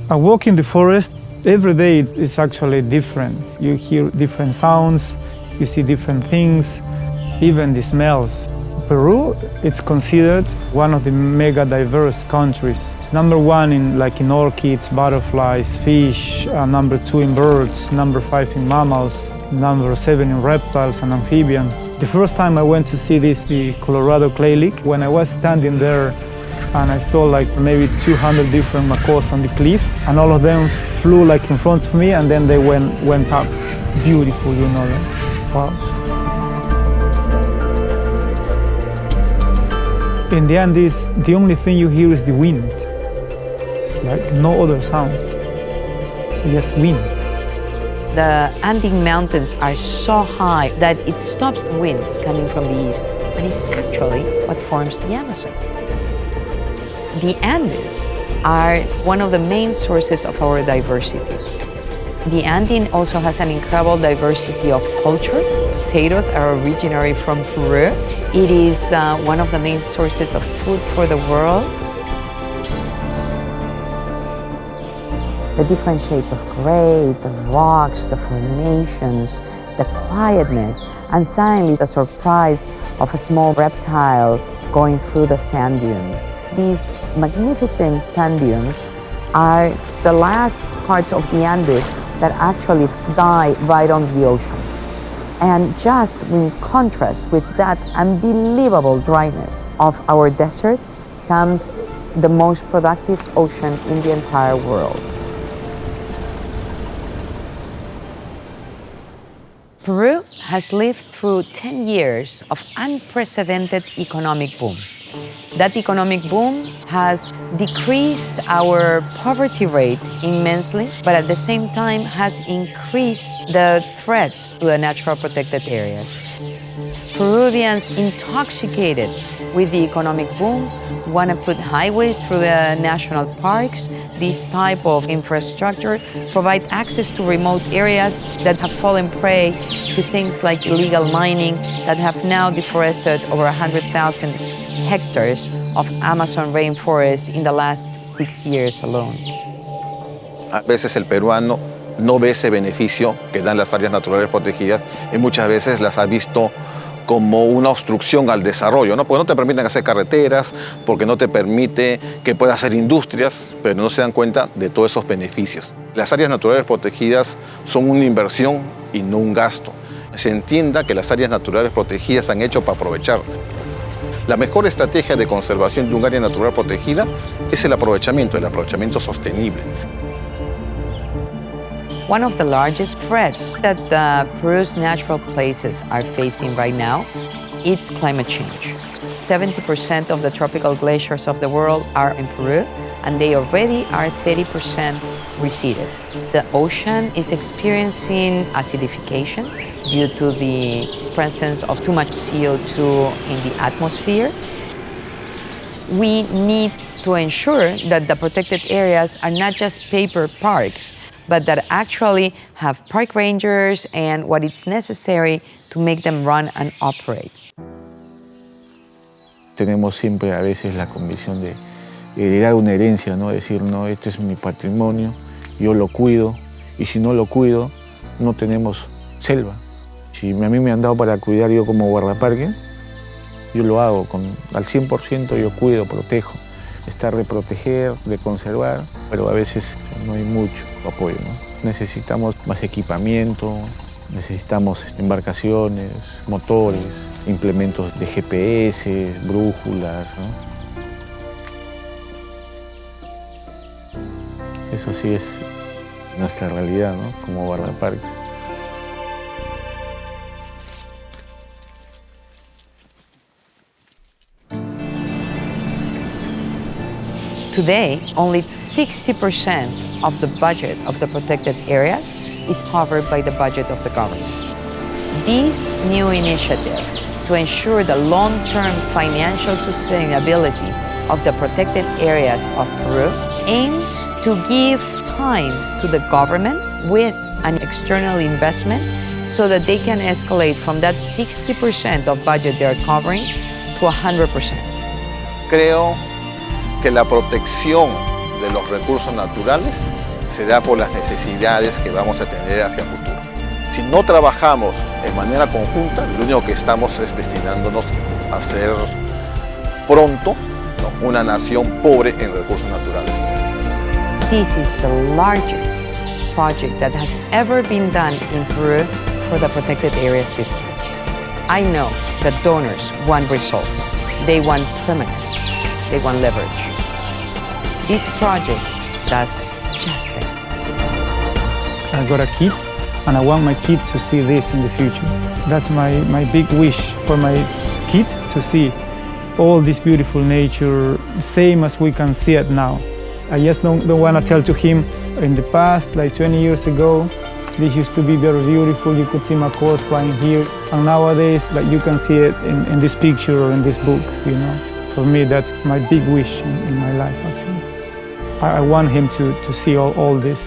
I walk in the forest. Every day is actually different. You hear different sounds, you see different things, even the smells. Peru, it's considered one of the mega diverse countries. It's number one in orchids, butterflies, fish, number 2 in birds, number 5 in mammals, number 7 in reptiles and amphibians. The first time I went to see the Colorado clay lake, when I was standing there and I saw maybe 200 different macaws on the cliff, and all of them flew in front of me, and then they went up. Beautiful, wow. In the Andes, the only thing you hear is the wind, no other sound, just wind. The Andean mountains are so high that it stops the winds coming from the east, and it's actually what forms the Amazon. The Andes are one of the main sources of our diversity. The Andean also has an incredible diversity of culture. Potatoes are originally from Peru. It is one of the main sources of food for the world. The different shades of gray, the rocks, the formations, the quietness, and suddenly the surprise of a small reptile going through the sand dunes. These magnificent sand dunes are the last parts of the Andes that actually die right on the ocean. And just in contrast with that unbelievable dryness of our desert comes the most productive ocean in the entire world. Peru has lived through 10 years of unprecedented economic boom. That economic boom has decreased our poverty rate immensely, but at the same time has increased the threats to the natural protected areas. Peruvians, intoxicated with the economic boom, want to put highways through the national parks. This type of infrastructure provide access to remote areas that have fallen prey to things like illegal mining that have now deforested over 100,000 hectares of Amazon rainforest in the last 6 years alone. A veces el peruano no ve ese beneficio que dan las áreas naturales protegidas y muchas veces las ha visto como una obstrucción al desarrollo, ¿no? Porque no te permiten hacer carreteras, porque no te permite que puedas hacer industrias, pero no se dan cuenta de todos esos beneficios. Las áreas naturales protegidas son una inversión y no un gasto. Se entienda que las áreas naturales protegidas se han hecho para aprovechar. La mejor estrategia de conservación de un área natural protegida es el aprovechamiento sostenible. One of the largest threats that Peru's natural places are facing right now is climate change. 70% of the tropical glaciers of the world are in Peru, and they already are 30% receded. The ocean is experiencing acidification due to the presence of too much CO2 in the atmosphere. We need to ensure that the protected areas are not just paper parks, but that actually have park rangers and what is necessary to make them run and operate. Tenemos siempre a veces la convicción de heredar una herencia, ¿no? Decir, no, este es mi patrimonio, yo lo cuido, y si no lo cuido, no tenemos selva. Si a mí me han dado para cuidar yo como guardaparque, yo lo hago al 100%, yo cuido, protejo. Está de proteger, de conservar, pero a veces no hay mucho apoyo, ¿no? Necesitamos más equipamiento, necesitamos embarcaciones, motores, implementos de GPS, brújulas, ¿no? Eso sí es nuestra realidad, ¿no? Como guardaparques. Today, only 60% of the budget of the protected areas is covered by the budget of the government. This new initiative to ensure the long-term financial sustainability of the protected areas of Peru aims to give time to the government with an external investment so that they can escalate from that 60% of budget they're covering to 100%. Creo que la protección de los recursos naturales se da por las necesidades que vamos a tener hacia el futuro. Si no trabajamos de manera conjunta, lo único que estamos es destinándonos a ser pronto, ¿no?, una nación pobre en recursos naturales. This is the largest project that has ever been done in Peru for the protected area system. I know that donors want results. They want permanence. They want leverage. This project does just that. I got a kid, and I want my kid to see this in the future. That's my big wish for my kid, to see all this beautiful nature, same as we can see it now. I just don't want to tell to him, in the past, like 20 years ago, this used to be very beautiful. You could see macaws flying here. And nowadays, like, you can see it in this picture or in this book, you know. For me, that's my big wish in my life, actually. I want him to see all this.